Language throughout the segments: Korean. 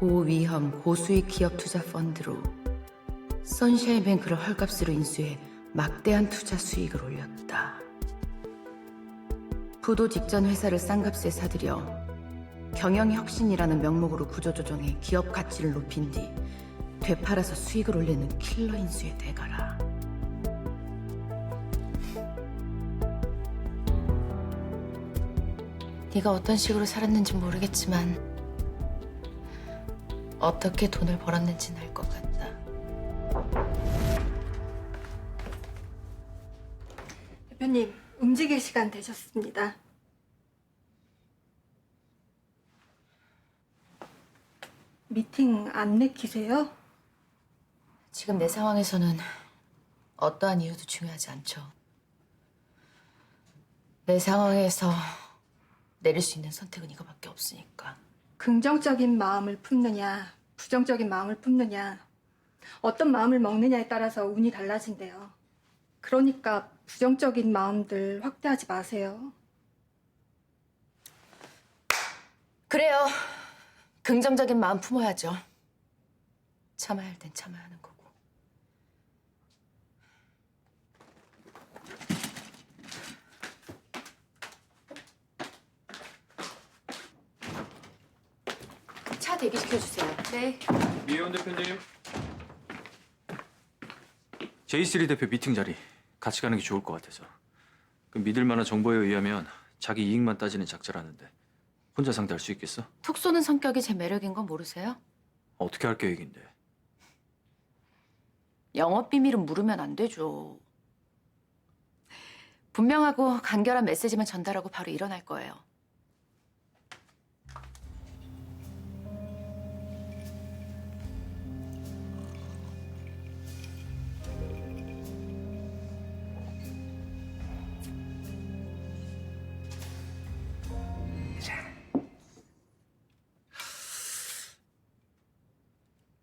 고위험 고수익 기업 투자 펀드로 선샤인뱅크를 헐값으로 인수해 막대한 투자 수익을 올렸다. 부도 직전 회사를 싼값에 사들여 경영의 혁신이라는 명목으로 구조조정해 기업 가치를 높인 뒤 되팔아서 수익을 올리는 킬러 인수의 대가라. 네가 어떤 식으로 살았는지 모르겠지만 어떻게 돈을 벌었는지는 알 것 같다. 대표님, 움직일 시간 되셨습니다. 미팅 안 내키세요? 지금 내 상황에서는 어떠한 이유도 중요하지 않죠. 내 상황에서 내릴 수 있는 선택은 이거밖에 없으니까. 긍정적인 마음을 품느냐, 부정적인 마음을 품느냐, 어떤 마음을 먹느냐에 따라서 운이 달라진대요. 그러니까 부정적인 마음들 확대하지 마세요. 그래요. 긍정적인 마음 품어야죠. 참아야 할 땐 참아야 하는 거고. 차 대기시켜주세요. 네. 미혜원 대표님. J3 대표 미팅 자리 같이 가는 게 좋을 것 같아서. 그 믿을 만한 정보에 의하면 자기 이익만 따지는 작자라는데 혼자 상대할 수 있겠어? 톡 쏘는 성격이 제 매력인 건 모르세요? 어떻게 할 계획인데? 영업 비밀은 물으면 안 되죠. 분명하고 간결한 메시지만 전달하고 바로 일어날 거예요.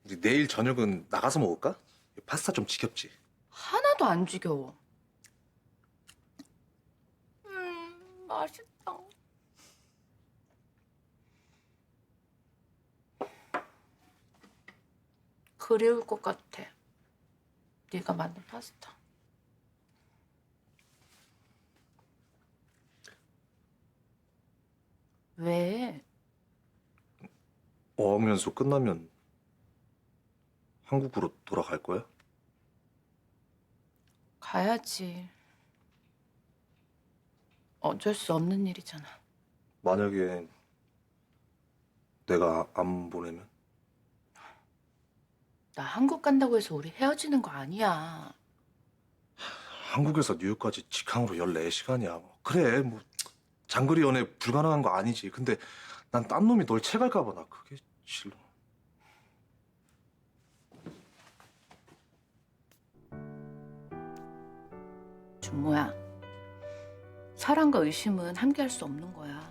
우리 내일 저녁은 나가서 먹을까? 파스타 좀 지겹지? 하나도 안 지겨워. 맛있다. 그리울 것 같아. 네가 만든 파스타. 왜? 어학연수 끝나면 한국으로 돌아갈 거야? 가야지. 어쩔 수 없는 일이잖아. 만약에 내가 안 보내면? 나 한국 간다고 해서 우리 헤어지는 거 아니야. 한국에서 뉴욕까지 직항으로 14시간이야. 그래, 뭐 장거리 연애 불가능한 거 아니지. 근데 난 딴 놈이 널 채갈까 봐 나 그게 싫어. 준모야, 사랑과 의심은 함께 할 수 없는 거야.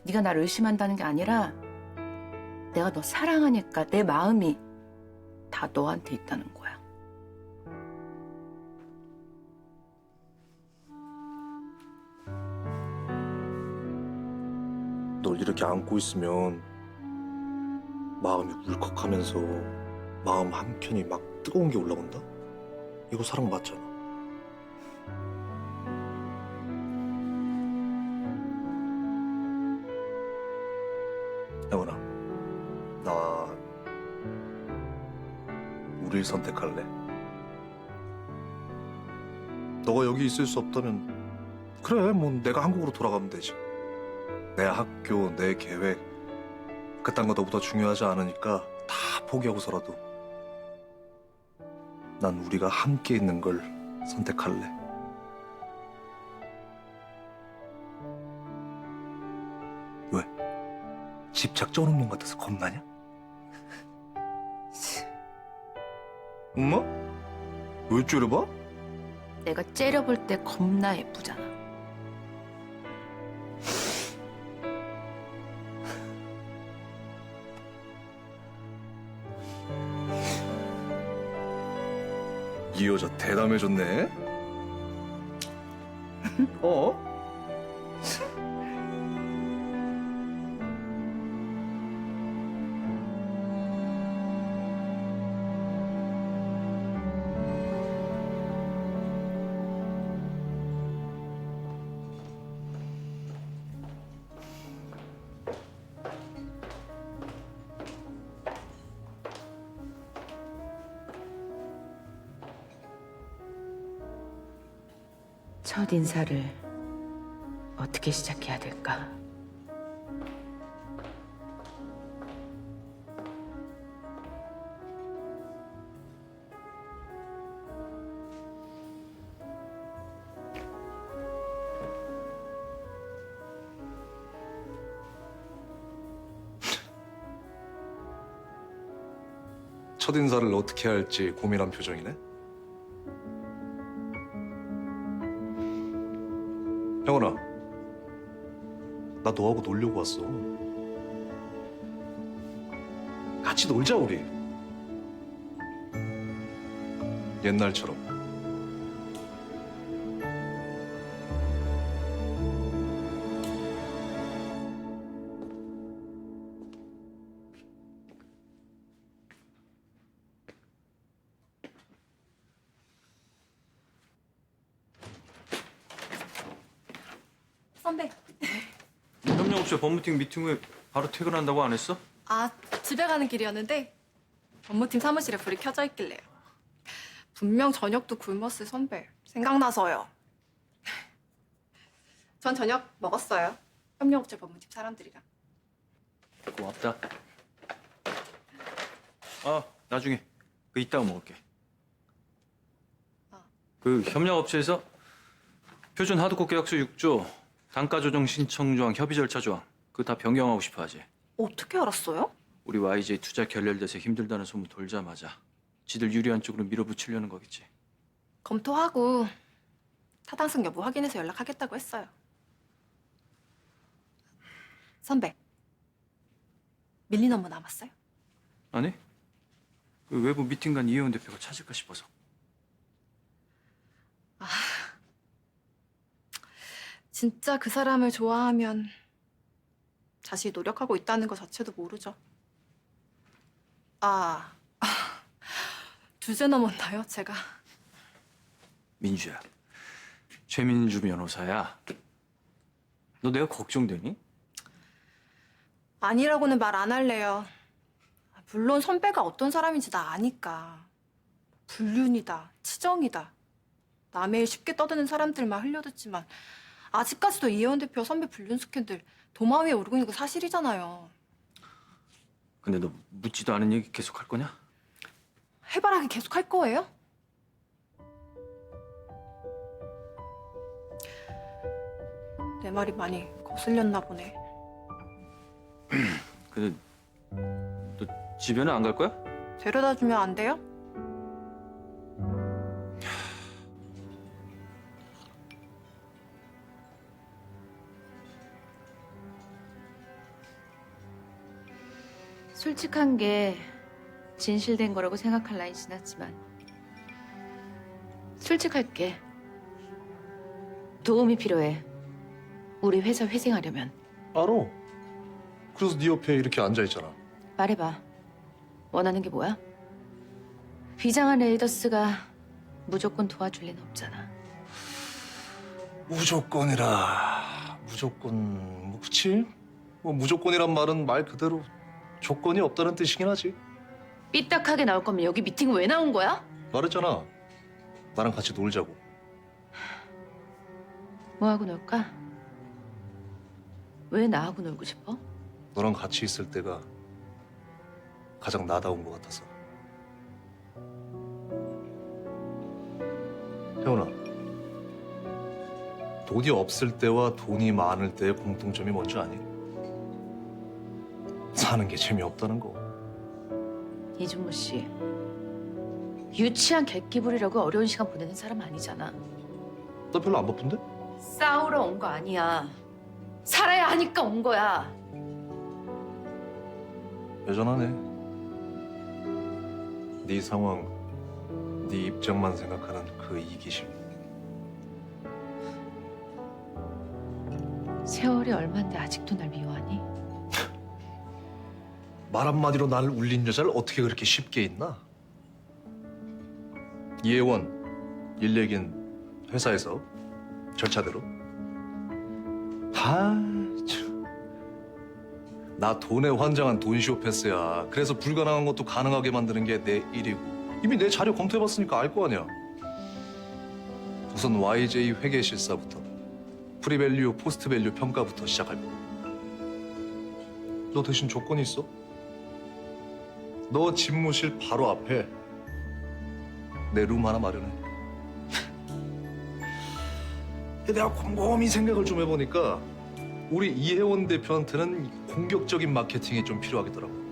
네가 나를 의심한다는 게 아니라 내가 너 사랑하니까 내 마음이 다 너한테 있다는 거야. 널 이렇게 안고 있으면 마음이 울컥하면서 마음 한켠이 막 뜨거운 게 올라온다? 이거 사랑 맞잖아. 혜원아, 나 우릴 선택할래? 너가 여기 있을 수 없다면 그래, 뭐 내가 한국으로 돌아가면 되지. 내 학교, 내 계획 그딴 거 너보다 중요하지 않으니까 다 포기하고서라도 난 우리가 함께 있는 걸 선택할래. 왜? 집착 쩌는 놈 같아서 겁나냐? 엄마? 왜 째려봐? 내가 째려볼 때 겁나 예쁘잖아. 이 여자 대담해졌네. 어? 첫 인사를 어떻게 시작해야 될까? 첫인사를 어떻게 할지 고민한 표정이네. 형원아, 나 너하고 놀려고 왔어. 같이 놀자 우리. 옛날처럼. 선배, 협력업체 법무팀 미팅 후에 바로 퇴근한다고 안 했어? 집에 가는 길이었는데 업무팀 사무실에 불이 켜져 있길래요. 분명 저녁도 굶었을 선배. 생각나서요. 전 저녁 먹었어요. 협력업체 법무팀 사람들이랑. 고맙다. 나중에 그 이따가 먹을게. 그 협력업체에서 표준 하드코 계약서 6조, 단가 조정 신청 조항, 협의 절차 조항 그거 다 변경하고 싶어 하지. 어떻게 알았어요? 우리 YJ 투자 결렬돼서 힘들다는 소문 돌자마자 지들 유리한 쪽으로 밀어붙이려는 거겠지. 검토하고 타당성 여부 확인해서 연락하겠다고 했어요. 선배, 밀린 업무 남았어요? 아니? 그 외부 미팅 간 이혜원 대표가 찾을까 싶어서. 진짜 그 사람을 좋아하면 자신이 노력하고 있다는 것 자체도 모르죠. 주제 넘었나요, 제가? 민주야, 최민주 변호사야. 너 내가 걱정되니? 아니라고는 말 안 할래요. 물론 선배가 어떤 사람인지 나 아니까. 불륜이다, 치정이다. 남의 일 쉽게 떠드는 사람들만 흘려듣지만 아직까지도 이혜원 대표 선배 불륜 스캔들 도마 위에 오르고 있는 거 사실이잖아요. 근데 너 묻지도 않은 얘기 계속 할 거냐? 해바라기 계속 할 거예요? 내 말이 많이 거슬렸나 보네. 근데 너 집에는 안 갈 거야? 데려다 주면 안 돼요? 솔직한 게 진실된 거라고 생각할 나이 지났지만 솔직할게. 도움이 필요해. 우리 회사 회생하려면. 알아. 그래서 네 옆에 이렇게 앉아있잖아. 말해봐. 원하는 게 뭐야? 비장한 레이더스가 무조건 도와줄 리는 없잖아. 무조건이라. 무조건 뭐 그치? 뭐 무조건이란 말은 말 그대로 조건이 없다는 뜻이긴 하지. 삐딱하게 나올 거면 여기 미팅 왜 나온 거야? 말했잖아. 나랑 같이 놀자고. 뭐하고 놀까? 왜 나하고 놀고 싶어? 너랑 같이 있을 때가 가장 나다운 것 같아서. 혜원아, 돈이 없을 때와 돈이 많을 때의 공통점이 뭔지 아니? 사는 게 재미없다는 거. 이준모 씨, 유치한 객기부리라고 어려운 시간 보내는 사람 아니잖아. 너 별로 안 바쁜데? 싸우러 온 거 아니야. 살아야 하니까 온 거야. 여전하네. 네 상황, 네 입장만 생각하는 그 이기심. 세월이 얼만데 아직도 날 미워하니? 말 한마디로 나를 울린 여자를 어떻게 그렇게 쉽게 잊나? 이혜원, 일 얘긴 회사에서 절차대로. 참. 나 돈에 환장한 돈시오패스야. 그래서 불가능한 것도 가능하게 만드는 게 내 일이고. 이미 내 자료 검토해봤으니까 알 거 아니야. 우선 YJ 회계 실사부터 프리밸류, 포스트밸류 평가부터 시작할 거야. 너 대신 조건이 있어? 너 집무실 바로 앞에 내 룸 하나 마련해. 내가 곰곰이 생각을 좀 해보니까 우리 이혜원 대표한테는 공격적인 마케팅이 좀 필요하겠더라고.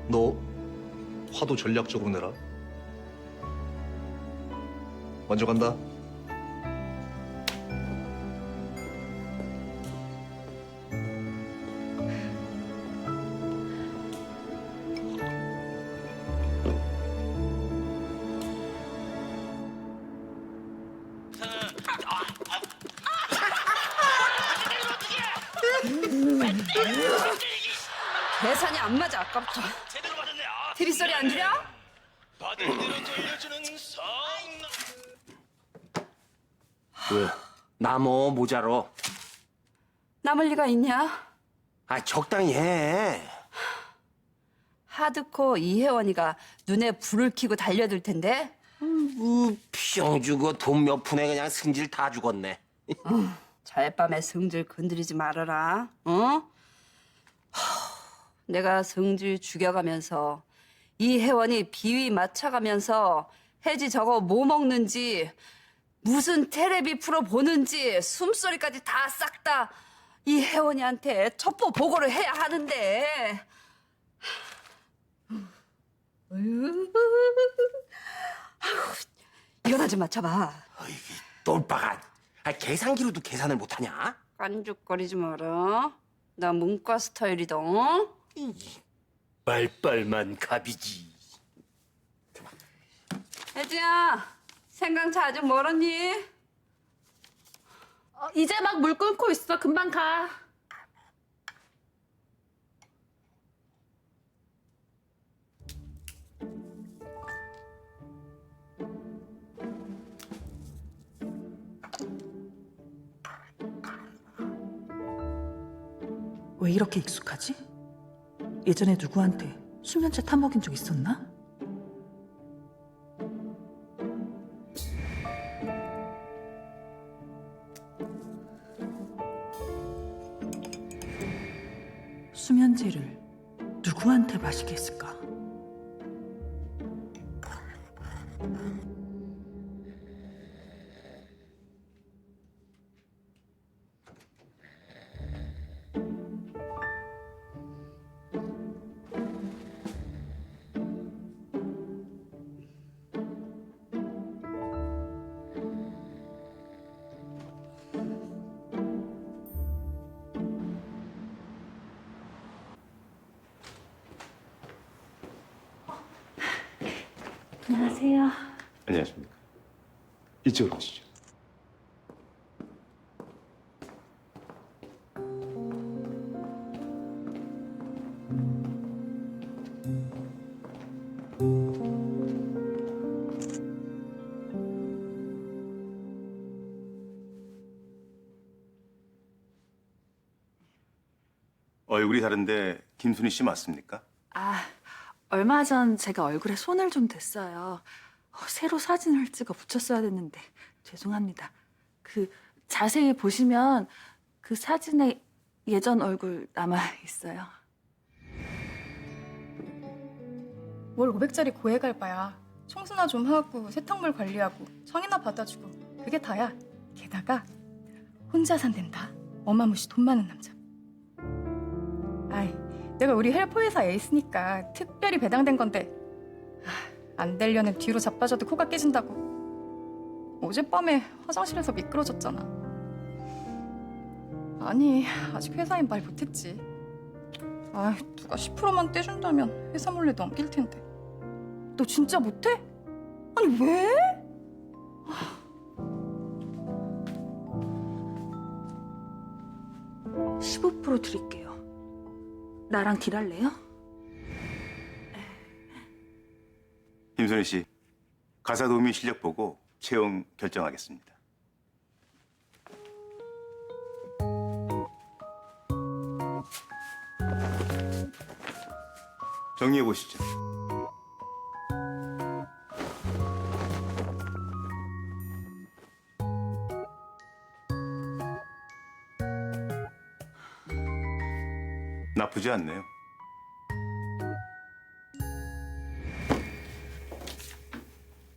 너 화도 전략적으로 내라. 먼저 간다. 계산이 안 맞아 아까부터. 드립소리 안 들려? 왜? 나 뭐 모자로? 남을 리가 있냐? 아 적당히 해. 하드코어 이혜원이가 눈에 불을 켜고 달려들 텐데. 병 주고 돈 몇 푼에 그냥 승질 다 죽었네. 잘밤에 성질 건드리지 말아라. 어? 내가 성질 죽여가면서 이혜원이 비위 맞춰가면서 혜지 저거 뭐 먹는지 무슨 테레비 프로 보는지 숨소리까지 다 싹 다 이혜원이한테 첩보 보고를 해야 하는데. 이거나 좀 맞춰봐. 어이 똘빠가. 아, 계산기로도 계산을 못하냐? 깐죽거리지 마라. 나 문과 스타일이다. 빨빨만 갑이지. 혜지야, 생강차 아직 멀었니? 이제 막 물 끓고 있어. 금방 가. 왜 이렇게 익숙하지? 예전에 누구한테 수면제 타먹인 적 있었나? 수면제를 누구한테 마시게 했을까? 안녕하세요. 안녕하십니까. 이쪽으로 오시죠. 얼굴이 다른데 김순희 씨 맞습니까? 얼마 전 제가 얼굴에 손을 좀 댔어요. 새로 사진을 찍어 붙였어야 됐는데 죄송합니다. 자세히 보시면 그 사진에 예전 얼굴 남아 있어요. 월 500짜리 고액 알바야. 청소나 좀 하고 세탁물 관리하고 성이나 받아주고 그게 다야. 게다가 혼자 산댄다. 어마무시 돈 많은 남자. 아이, 내가 우리 헬퍼회사 에이스니까 특별히 배당된 건데 안 되려는 뒤로 자빠져도 코가 깨진다고. 어젯밤에 화장실에서 미끄러졌잖아. 아니, 아직 회사인 말 못했지. 아, 누가 10%만 떼준다면 회사 몰래 넘길 텐데. 너 진짜 못해? 아니, 왜? 15% 드릴게요. 나랑 딜할래요? 김순희 씨, 가사 도우미 실력 보고 채용 결정하겠습니다. 정리해 보시죠. 나쁘지 않네요.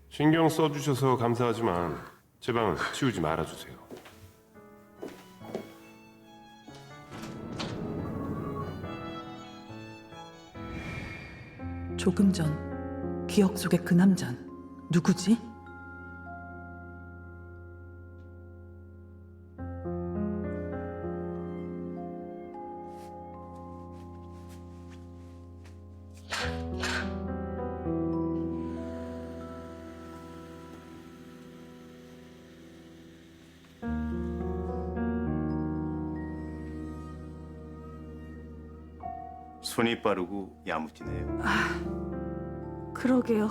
신경 써주셔서 감사하지만 제 방은 치우지 말아주세요. 조금 전 기억 속의 그 남잔 누구지? 손이 빠르고 야무지네요. 그러게요.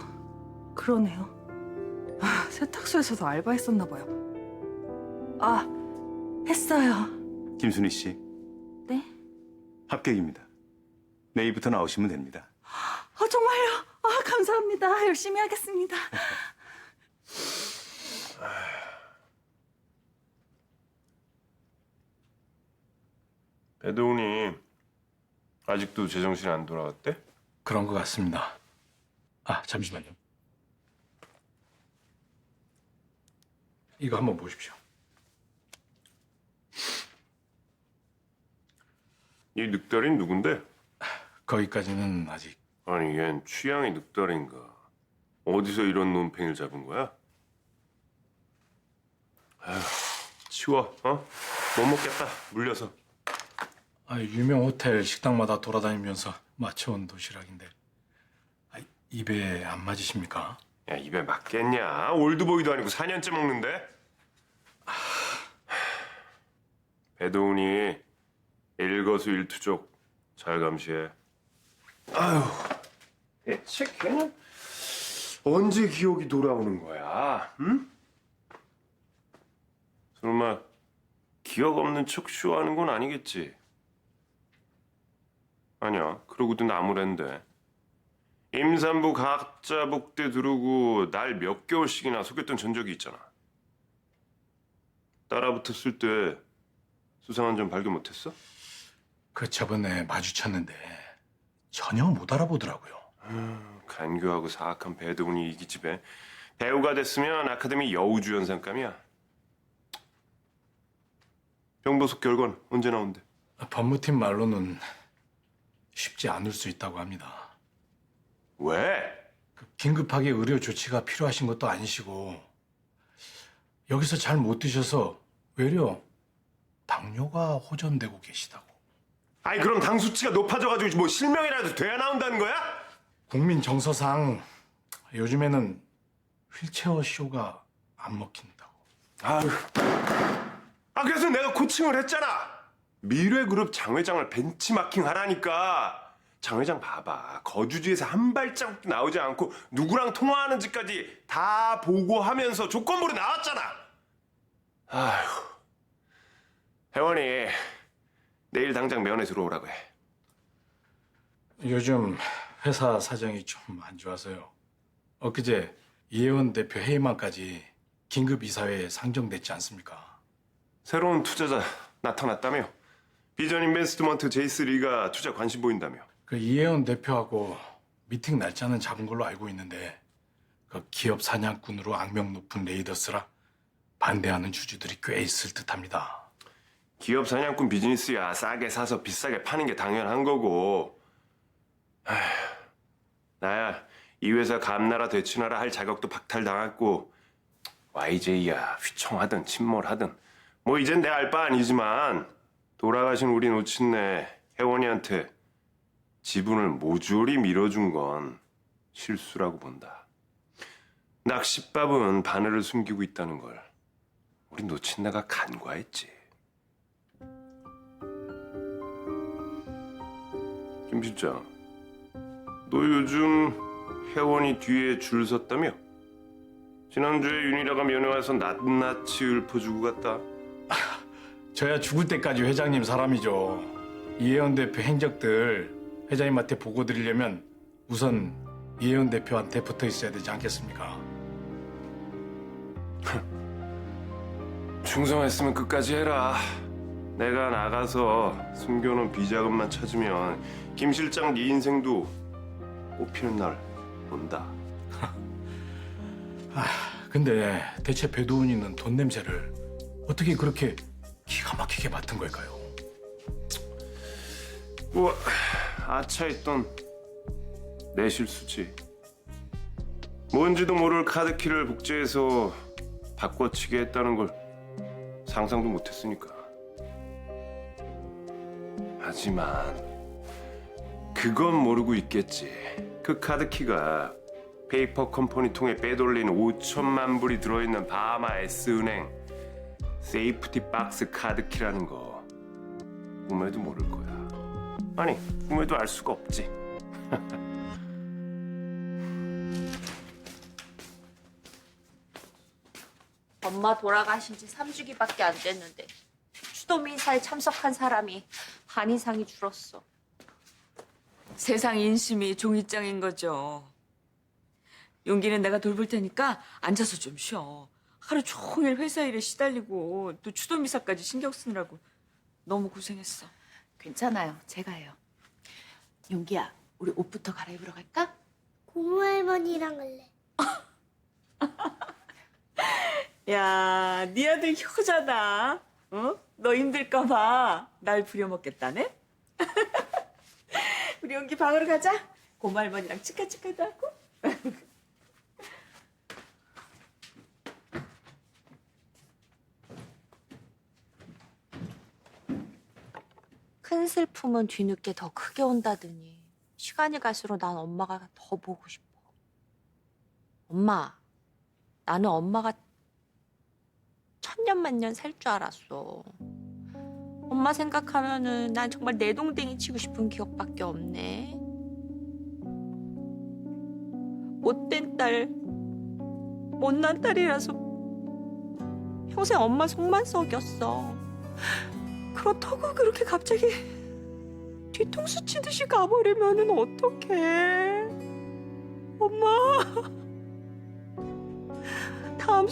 그러네요. 세탁소에서도 알바했었나 봐요. 했어요. 김순희 씨, 네? 합격입니다. 내일부터 나오시면 됩니다. 정말요? 감사합니다. 열심히 하겠습니다. 배도훈이 아직도 제정신 안 돌아왔대? 그런 것 같습니다. 잠시만요. 이거 한번 보십시오. 이 늑다리는 누군데? 거기까지는 아직. 아니 얜 취향이 늑다리인가? 어디서 이런 논팽이를 잡은 거야? 아휴, 치워, 못 먹겠다, 물려서. 유명 호텔 식당마다 돌아다니면서 맞춰온 도시락인데 입에 안 맞으십니까? 야, 입에 맞겠냐? 올드보이도 아니고 4년째 먹는데? 배도훈이 일거수일투족 잘 감시해. 아휴, 대체 걔는 언제 기억이 돌아오는 거야? 응? 설마 기억 없는 척 쇼하는 건 아니겠지? 아니야, 그러고도 나무랜데. 임산부 가짜 복대 두르고 날 몇 개월씩이나 속였던 전적이 있잖아. 따라붙었을 때 수상한 점 발견 못했어? 저번에 마주쳤는데 전혀 못 알아보더라고요. 간교하고 사악한 배도훈이 이 기집애. 배우가 됐으면 아카데미 여우주연상감이야. 병보석 결과는 언제 나온대? 법무팀 말로는 쉽지 않을 수 있다고 합니다. 왜? 긴급하게 의료 조치가 필요하신 것도 아니시고 여기서 잘 못 드셔서 외려 당뇨가 호전되고 계시다고. 아니 그럼 당 수치가 높아져가지고 뭐 실명이라도 돼야 나온다는 거야? 국민 정서상 요즘에는 휠체어 쇼가 안 먹힌다고. 아유. 그래서 내가 코칭을 했잖아. 미래그룹 장 회장을 벤치마킹 하라니까. 장 회장 봐봐. 거주지에서 한 발자국도 나오지 않고 누구랑 통화하는지까지 다 보고하면서 조건부로 나왔잖아. 아휴. 혜원이 내일 당장 면회 들어오라고 해. 요즘 회사 사정이 좀 안 좋아서요. 엊그제 이혜원 대표 회의만까지 긴급 이사회에 상정됐지 않습니까? 새로운 투자자 나타났다며? 비전 인베스트먼트 J3가 투자 관심 보인다며? 이혜원 대표하고 미팅 날짜는 잡은 걸로 알고 있는데 기업 사냥꾼으로 악명 높은 레이더스라 반대하는 주주들이 꽤 있을 듯합니다. 기업 사냥꾼 비즈니스야. 싸게 사서 비싸게 파는 게 당연한 거고. 나야 이 회사 감나라 되추나라 할 자격도 박탈당했고 YJ야 휘청하든 침몰하든 뭐 이젠 내 알 바 아니지만 돌아가신 우리 노친네 혜원이한테 지분을 모조리 밀어준 건 실수라고 본다. 낚싯밥은 바늘을 숨기고 있다는 걸 우리 노친네가 간과했지. 김 실장, 너 요즘 혜원이 뒤에 줄 섰다며? 지난주에 윤희라가 면회 와서 낱낱이 읊어주고 갔다. 저야 죽을 때까지 회장님 사람이죠. 이혜원 대표 행적들 회장님한테 보고 드리려면 우선 이혜원 대표한테 붙어 있어야 되지 않겠습니까? 충성했으면 끝까지 해라. 내가 나가서 숨겨놓은 비자금만 찾으면 김 실장 네 인생도 꽃피는 날 온다. 근데 대체 배두훈이는 돈 냄새를 어떻게 그렇게 기가 막히게 맡은 걸까요? 뭐 아차했던 내 실수지. 뭔지도 모를 카드키를 복제해서 바꿔치게 했다는 걸 상상도 못했으니까. 하지만 그건 모르고 있겠지. 그 카드키가 페이퍼 컴퍼니 통해 빼돌린 5천만 불이 들어있는 바하마 S은행 세이프티 박스 카드키라는 거 꿈에도 모를 거야. 아니, 꿈에도 알 수가 없지. 엄마 돌아가신 지 3주기밖에 안 됐는데 추도미사에 참석한 사람이 반 이상이 줄었어. 세상 인심이 종이장인 거죠. 용기는 내가 돌볼 테니까 앉아서 좀 쉬어. 하루 종일 회사 일에 시달리고 또 추도미사까지 신경 쓰느라고 너무 고생했어. 괜찮아요. 제가 해요. 용기야, 우리 옷부터 갈아입으러 갈까? 고모 할머니랑 갈래. 야, 네 아들 효자다. 어? 너 힘들까 봐 날 부려먹겠다네? 우리 용기 방으로 가자. 고모 할머니랑 치카치카도 하고. 큰 슬픔은 뒤늦게 더 크게 온다더니 시간이 갈수록 난 엄마가 더 보고 싶어. 엄마, 나는 엄마가 천년만년 살 줄 알았어. 엄마 생각하면은 난 정말 내동댕이 치고 싶은 기억밖에 없네. 못된 딸, 못난 딸이라서 평생 엄마 속만 썩였어. 그렇다고 그렇게 갑자기 뒤통수 치듯이 가버리면은 어떡해. 엄마, 다음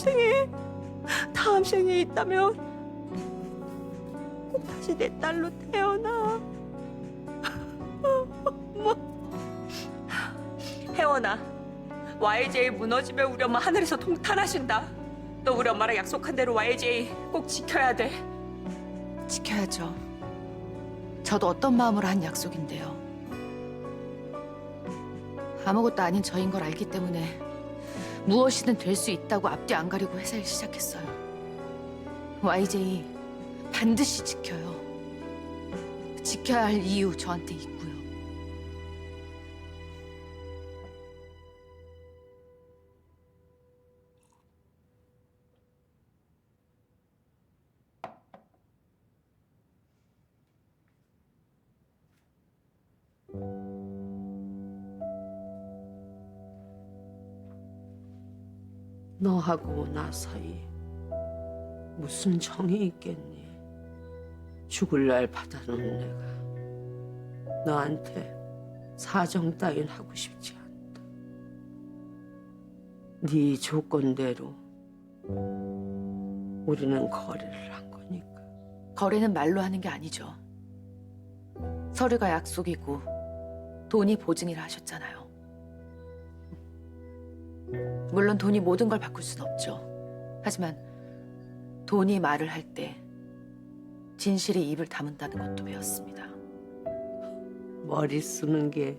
생에 있다면 꼭 다시 내 딸로 태어나. 엄마. 혜원아, YJ 무너지면 우리 엄마 하늘에서 통탄하신다. 너 우리 엄마랑 약속한 대로 YJ 꼭 지켜야 돼. 지켜야죠. 저도 어떤 마음으로 한 약속인데요. 아무것도 아닌 저인 걸 알기 때문에 무엇이든 될 수 있다고 앞뒤 안 가리고 회사를 시작했어요. YJ 반드시 지켜요. 지켜야 할 이유 저한테 있고요. 너하고 나 사이 무슨 정이 있겠니? 죽을 날 받아놓은 내가 너한테 사정 따윈 하고 싶지 않다. 네 조건대로 우리는 거래를 한 거니까. 거래는 말로 하는 게 아니죠. 서류가 약속이고 돈이 보증이라 하셨잖아요. 물론 돈이 모든 걸 바꿀 순 없죠. 하지만 돈이 말을 할 때 진실이 입을 다문다는 것도 배웠습니다. 머리 쓰는 게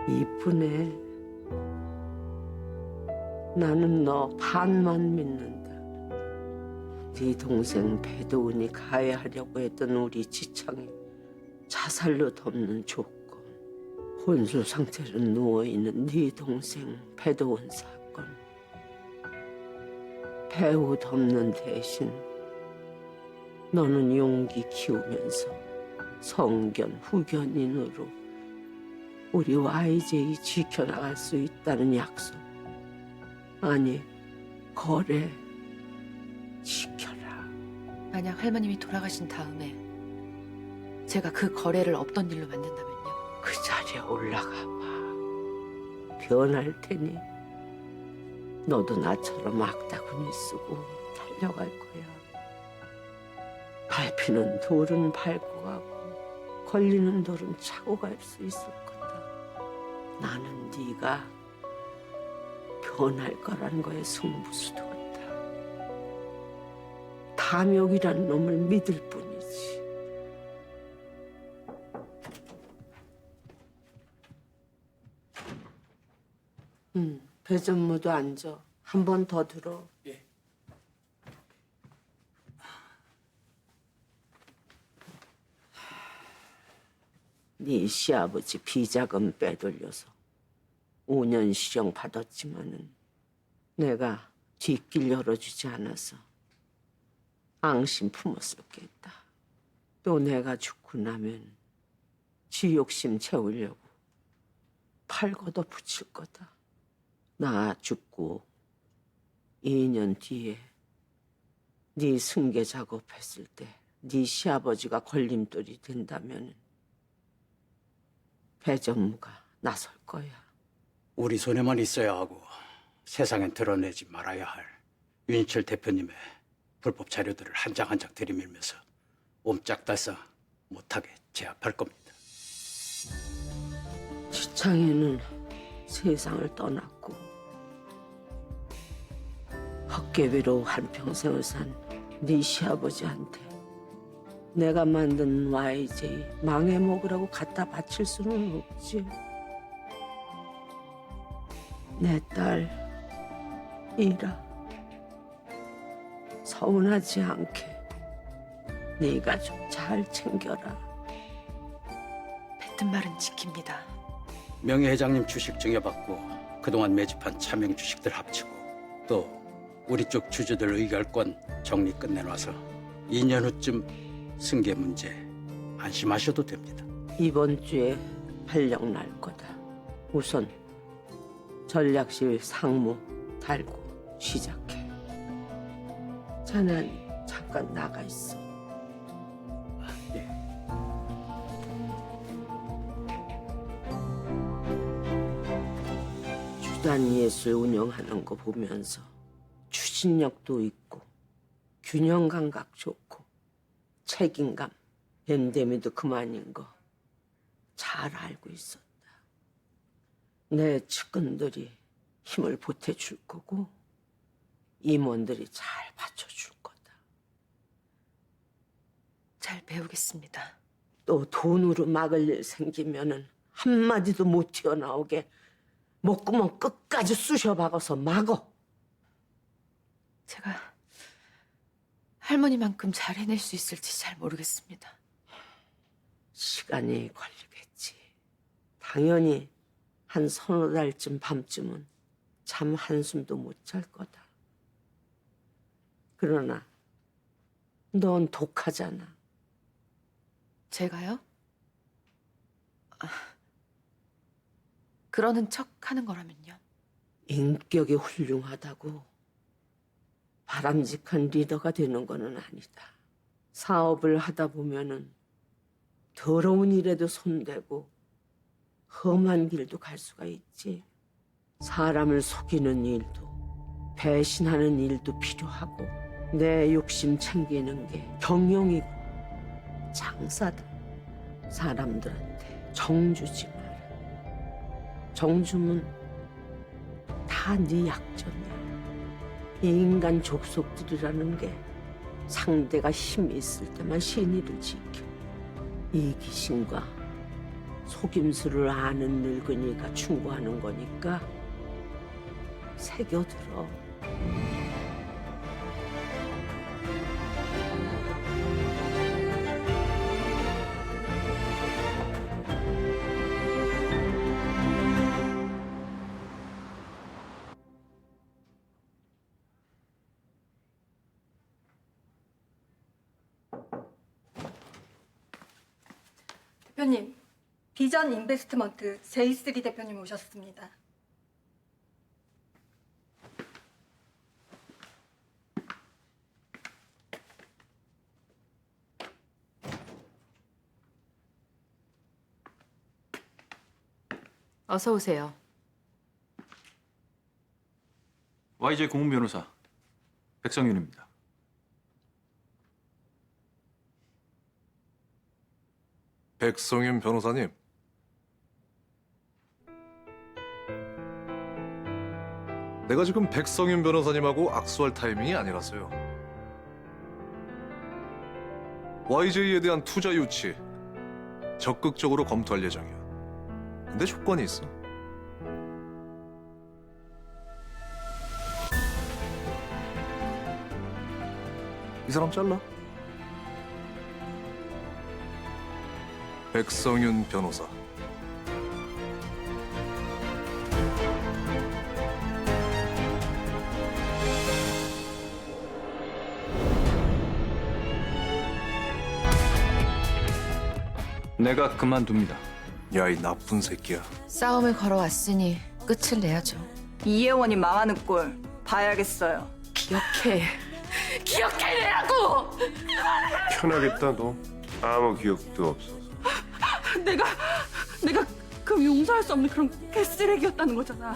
이쁘네. 나는 너 반만 믿는다. 네 동생 배도훈이 가해하려고 했던 우리 지창이 자살로 덮는 조건, 혼수 상태로 누워있는 네 동생 배도훈 사건, 배우 덮는 대신 너는 용기 키우면서 성견, 후견인으로 우리 YJ 지켜나갈 수 있다는 약속. 아니, 거래 지켜라. 만약 할머님이 돌아가신 다음에 제가 그 거래를 없던 일로 만든다면요? 그 자리에 올라가 봐. 변할 테니 너도 나처럼 악다구니 쓰고 달려갈 거야. 발표 잡히는 돌은 밟고 가고 걸리는 돌은 차고 갈 수 있을 거다. 나는 네가 변할 거란 거에 승부수 뒀다. 탐욕이란 놈을 믿을 뿐이지. 배전무도 앉아. 한 번 더 들어. 네 시아버지 비자금 빼돌려서 5년 실형 받았지만은 내가 뒷길 열어주지 않아서 앙심 품었을 게 있다. 또 내가 죽고 나면 지 욕심 채우려고 팔 걷어 붙일 거다. 나 죽고 2년 뒤에 네 승계 작업했을 때 네 시아버지가 걸림돌이 된다면 배전무가 나설 거야. 우리 손에만 있어야 하고 세상엔 드러내지 말아야 할 윤희철 대표님의 불법 자료들을 한 장 한 장 들이밀면서 옴짝달싹 못하게 제압할 겁니다. 지창이는 세상을 떠났고 헛개비로 한평생을 산 네 시아버지한테 내가 만든 YJ 망해 먹으라고 갖다 바칠 수는 없지. 내 딸 이라 서운하지 않게 네가 좀 잘 챙겨라. 뱉은 말은 지킵니다. 명예 회장님 주식 증여받고 그동안 매집한 차명 주식들 합치고 또 우리 쪽 주주들 의결권 정리 끝내놔서 2년 후쯤 승계 문제 안심하셔도 됩니다. 이번 주에 발령 날 거다. 우선 전략실 상무 달고 시작해. 자넨 잠깐 나가 있어. 주단 예술 운영하는 거 보면서 추진력도 있고 균형 감각 좋고 책임감, 연대미도 그만인 거 잘 알고 있었다. 내 측근들이 힘을 보태줄 거고 임원들이 잘 받쳐줄 거다. 잘 배우겠습니다. 또 돈으로 막을 일 생기면은 한마디도 못 튀어나오게 목구멍 끝까지 쑤셔박아서 막어. 제가 할머니만큼 잘 해낼 수 있을지 잘 모르겠습니다. 시간이 걸리겠지. 당연히 한 서너 달쯤 밤쯤은 잠 한숨도 못 잘 거다. 그러나 넌 독하잖아. 제가요? 그러는 척 하는 거라면요? 인격이 훌륭하다고 바람직한 리더가 되는 거는 아니다. 사업을 하다 보면은 더러운 일에도 손대고 험한 길도 갈 수가 있지. 사람을 속이는 일도 배신하는 일도 필요하고 내 욕심 챙기는 게 경영이고 장사다. 사람들한테 정주지 마라. 정주면 다 네 약점이야. 이 인간 족속들이라는 게 상대가 힘이 있을 때만 신의를 지켜. 이기심과 속임수를 아는 늙은이가 충고하는 거니까 새겨들어. 대표님, 비전 인베스트먼트 J3 대표님 오셨습니다. 어서 오세요. YJ 고문 변호사 백성윤입니다. 백성윤 변호사님. 내가 지금 백성윤 변호사님하고 악수할 타이밍이 아니라서요. YJ에 대한 투자 유치 적극적으로 검토할 예정이야. 근데 조건이 있어. 이 사람 잘라. 백성윤 변호사. 내가 그만둡니다. 야, 이 나쁜 새끼야. 싸움을 걸어왔으니 끝을 내야죠. 이혜원이 망하는 꼴 봐야겠어요. 기억해. 기억해내라고! 편하겠다 너. 아무 기억도 없어서. 내가 그 용서할 수 없는 그런 개쓰레기였다는 거잖아.